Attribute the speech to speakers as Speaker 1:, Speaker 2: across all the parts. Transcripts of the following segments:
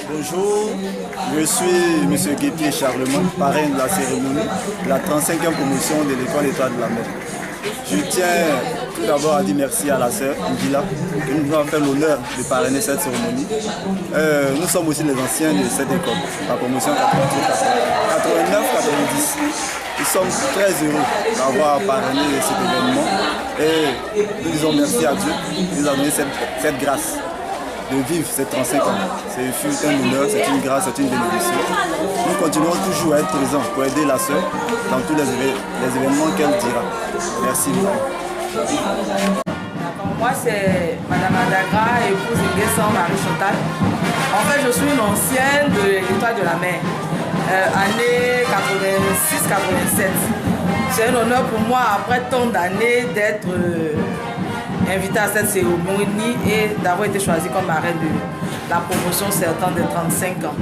Speaker 1: Bonjour, je suis M. Guépier Charlemagne, parrain de la cérémonie de la 35e promotion de l'école Étoile de la Mer. Je tiens tout d'abord à dire merci à la sœur Ndila qui nous a fait l'honneur de parrainer cette cérémonie. Nous sommes aussi les anciens de cette école, la promotion 89-90. Nous sommes très heureux d'avoir parrainé cet événement et nous disons merci à Dieu qui nous a donné cette grâce de vivre ces 35 ans. C'est un honneur, c'est une grâce, c'est une bénédiction. Nous continuerons toujours à être présents pour aider la sœur dans tous les événements qu'elle dira. Merci beaucoup.
Speaker 2: Moi c'est Madame Adagra, épouse de Marie Chantal. En fait je suis une ancienne de l'Étoile de la Mer, année 86-87. C'est un honneur pour moi après tant d'années d'être invité à cette cérémonie et d'avoir été choisi comme marraine de la promotion certaine de 35 ans.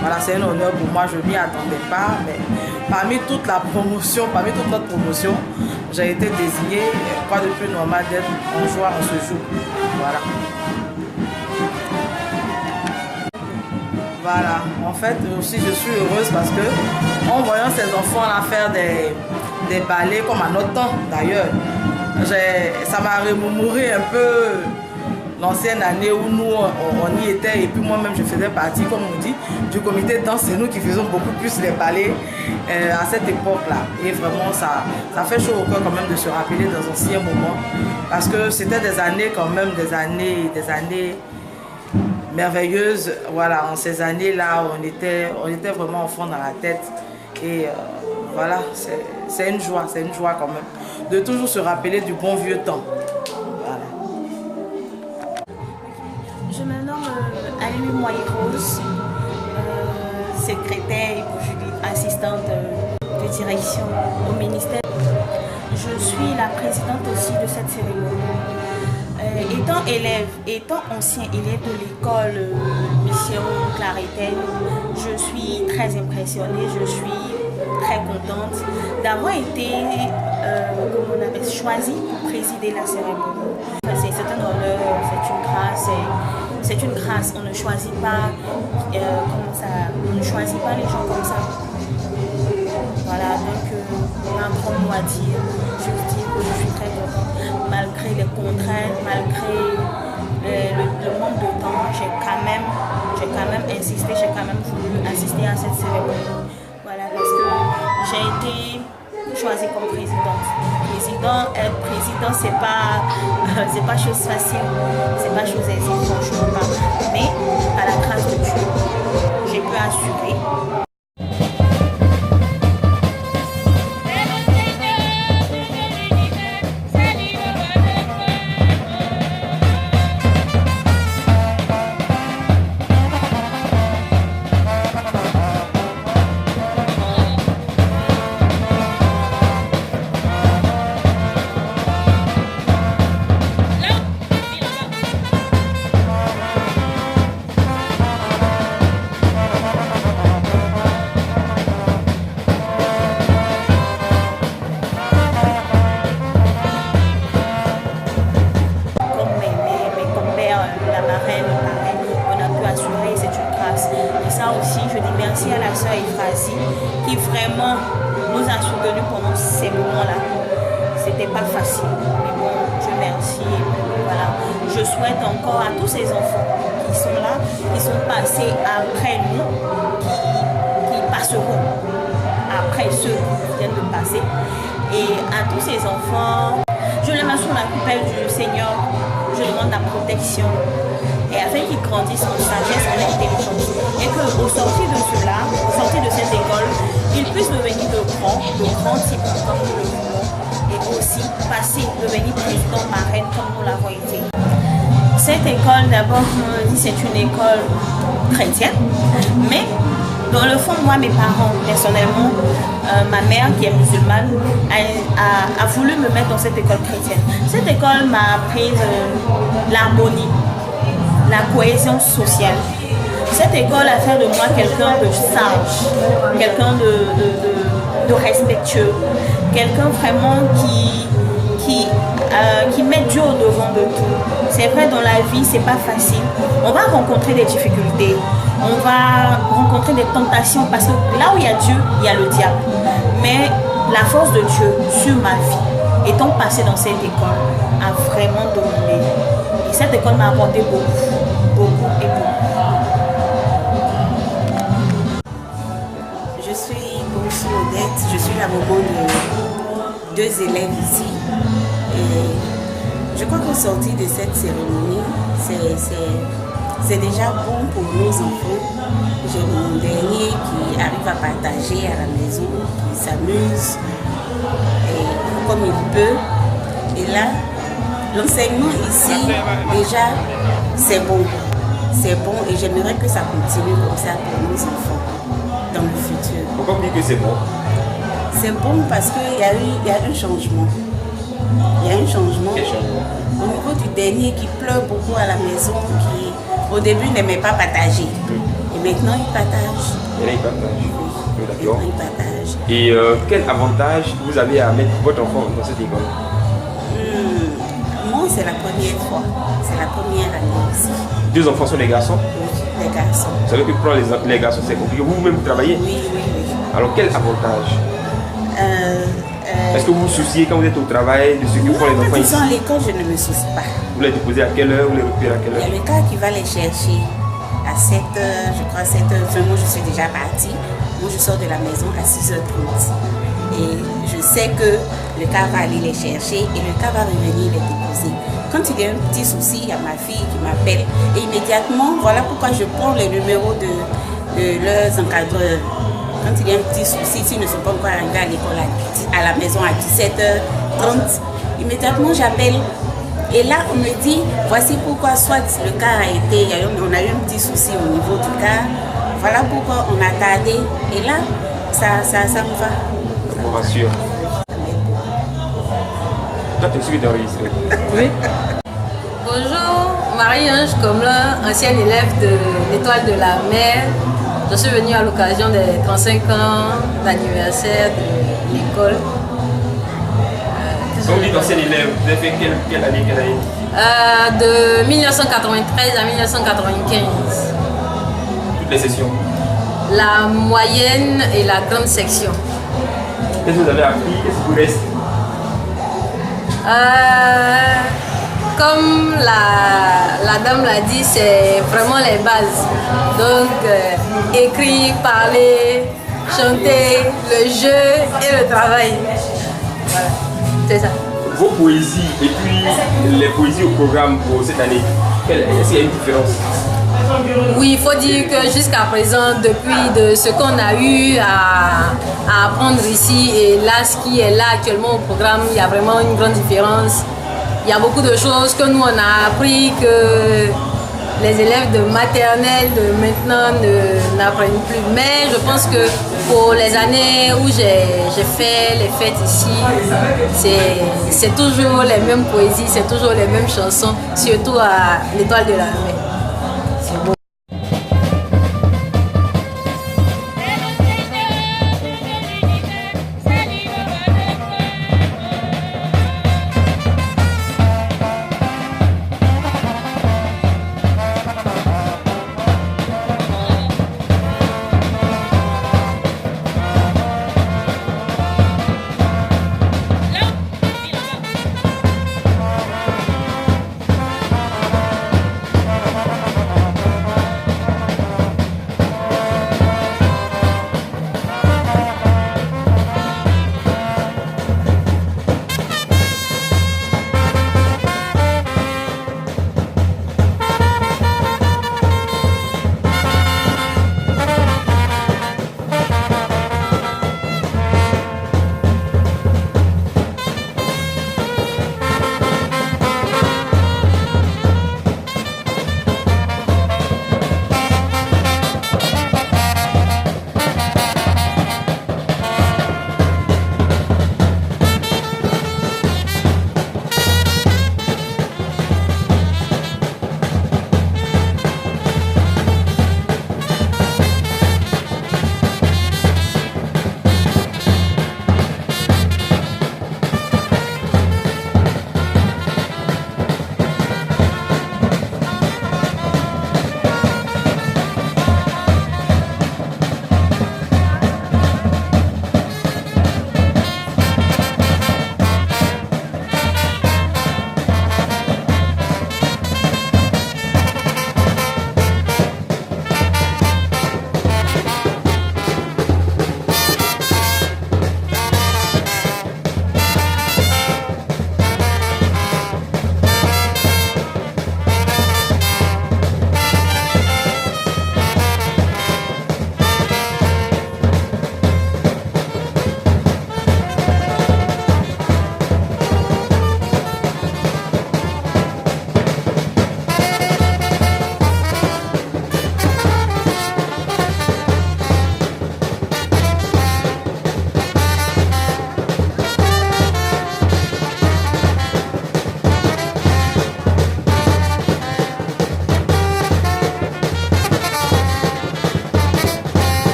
Speaker 2: Voilà, c'est un honneur pour moi, je ne m'y attendais pas, mais parmi toute notre promotion, j'ai été désignée, quoi de plus normal d'être en joie en ce jour. Voilà. Voilà, en fait aussi je suis heureuse parce que en voyant ces enfants là faire des ballets comme à notre temps d'ailleurs, ça m'a remémoré un peu l'ancienne année où nous on y était et puis moi-même je faisais partie, comme on dit, du comité de danse. C'est nous qui faisons beaucoup plus les ballets à cette époque-là. Et vraiment ça fait chaud au cœur quand même de se rappeler dans anciens moments parce que c'était des années quand même, des années merveilleuses. Voilà, en ces années-là, on était vraiment enfant dans la tête. Et voilà, c'est une joie quand même de toujours se rappeler du bon vieux temps. Voilà.
Speaker 3: Je me nomme Aline Moyer-Rose, secrétaire assistante de direction au ministère. Je suis la présidente aussi de cette cérémonie. Étant élève, étant ancien élève de l'école Mission Claretel, je suis très impressionnée, je suis très contente d'avoir été choisie pour présider la cérémonie. C'est un honneur, c'est une grâce, on ne choisit pas on ne choisit pas les gens comme ça. Voilà, donc on a un grand mot à dire. Je dis que je suis très contente. Malgré les contraintes, malgré le manque de temps, j'ai quand même insisté, j'ai quand même voulu assister à cette cérémonie. Voilà, parce que j'ai été choisie comme présidente. Être président, c'est pas chose facile, c'est pas chose aisée, franchement pas. Mais à la grâce de Dieu, j'ai pu assurer. Merci à la sœur Ifrazi qui vraiment nous a soutenus pendant ces moments-là. C'était pas facile, mais bon, Dieu merci. Voilà. je souhaite encore à tous ces enfants qui sont là, qui sont passés après nous, qui passeront après ceux qui viennent de passer. Et à tous ces enfants, je les mets sous la coupelle du Seigneur, je demande la protection. Et afin qu'ils grandissent en sagesse, en intelligence. Et qu'au sortir de cela, au sortir de cette école, ils puissent devenir de grands types comme nous le voulons. Et aussi passer, devenir président, marraine comme nous l'avons été. Cette école, d'abord, on dit c'est une école chrétienne, mais dans le fond, moi, mes parents, personnellement, ma mère qui est musulmane, a voulu me mettre dans cette école chrétienne. Cette école m'a appris l'harmonie, la cohésion sociale. Cette école a fait de moi quelqu'un de sage, quelqu'un de respectueux, quelqu'un vraiment qui met Dieu au devant de tout. C'est vrai, dans la vie, c'est pas facile. On va rencontrer des difficultés, on va rencontrer des tentations parce que là où il y a Dieu, il y a le diable. Mais la force de Dieu sur ma vie, étant passée dans cette école, a vraiment dominé. Et cette école m'a apporté beaucoup et beaucoup.
Speaker 4: Je suis Bonsu Odette, je suis la maman de 2 élèves ici. Et je crois qu'au sortir de cette cérémonie, c'est déjà bon pour nos enfants. J'ai mon dernier qui arrive à partager à la maison, qui s'amuse comme il peut. Et là, l'enseignement ici, déjà, c'est bon. C'est bon et j'aimerais que ça continue comme ça pour nos enfants dans le futur.
Speaker 5: Pourquoi vous dites que c'est bon?
Speaker 4: C'est bon parce qu'il y a un changement. Il y a un changement.
Speaker 5: Quel changement?
Speaker 4: Au niveau du dernier qui pleure beaucoup à la maison, qui au début n'aimait pas partager. Et maintenant il partage.
Speaker 5: Et là, il partage. Oui, d'accord.
Speaker 4: Maintenant il partage.
Speaker 5: Et quel avantage vous avez à mettre votre enfant dans cette école?
Speaker 4: Moi, c'est la première fois. C'est la première année ici.
Speaker 5: 2 enfants sont des garçons?
Speaker 4: Oui, des garçons.
Speaker 5: Vous savez que pour les garçons, c'est compliqué. Vous-même, vous travaillez?
Speaker 4: Oui.
Speaker 5: Alors, quel avantage? Est-ce que vous vous souciez quand vous êtes au travail de ce que font les enfants
Speaker 4: Quand ils
Speaker 5: ici?
Speaker 4: sont à l'école, je ne me soucie pas.
Speaker 5: Vous les déposez à quelle heure? Vous les récupérez à quelle
Speaker 4: Il y a
Speaker 5: heure?
Speaker 4: le cas qui va les chercher à 7h, je crois 7h. Moi, je suis déjà partie. Moi, je sors de la maison à 6h30. Et je sais que le cas va aller les chercher et le cas va revenir les déposer. Quand il y a un petit souci, il y a ma fille qui m'appelle. Et immédiatement, voilà pourquoi je prends les numéros de leurs encadreurs. Quand il y a un petit souci, s'ils ne sont pas encore arrivés à l'école, à la maison à 17h30, immédiatement j'appelle. Et là, on me dit, voici pourquoi soit le cas a été, on a eu un petit souci au niveau du cas, voilà pourquoi on a tardé. Et là, ça me va.
Speaker 5: Ça vous rassure. Toi, tu suis d'enregistrer.
Speaker 6: Oui. Bonjour, Marie-Ange Comlin, ancienne élève de l'Étoile de la Mer. Je suis venue à l'occasion des 35 ans d'anniversaire de l'école.
Speaker 5: Quand vous dites ancienne élève, vous avez fait quelle année?
Speaker 6: De 1993 à 1995.
Speaker 5: Toutes les sessions.
Speaker 6: La moyenne et la grande section.
Speaker 5: Qu'est-ce que vous avez appris? Qu'est-ce qui vous reste?
Speaker 6: Comme la dame l'a dit, c'est vraiment les bases. Donc, écrire, parler, chanter, le jeu et le travail. Voilà, c'est ça.
Speaker 5: Vos poésies et puis les poésies au programme pour cette année, est-ce qu'il y a une différence?
Speaker 6: Oui, il faut dire que jusqu'à présent, depuis de ce qu'on a eu à apprendre ici et là, ce qui est là actuellement au programme, il y a vraiment une grande différence. Il y a beaucoup de choses que nous, on a appris que les élèves de maternelle de maintenant n'apprennent plus. Mais je pense que pour les années où j'ai fait les fêtes ici, c'est toujours les mêmes poésies, c'est toujours les mêmes chansons, surtout à l'Étoile de la Mer.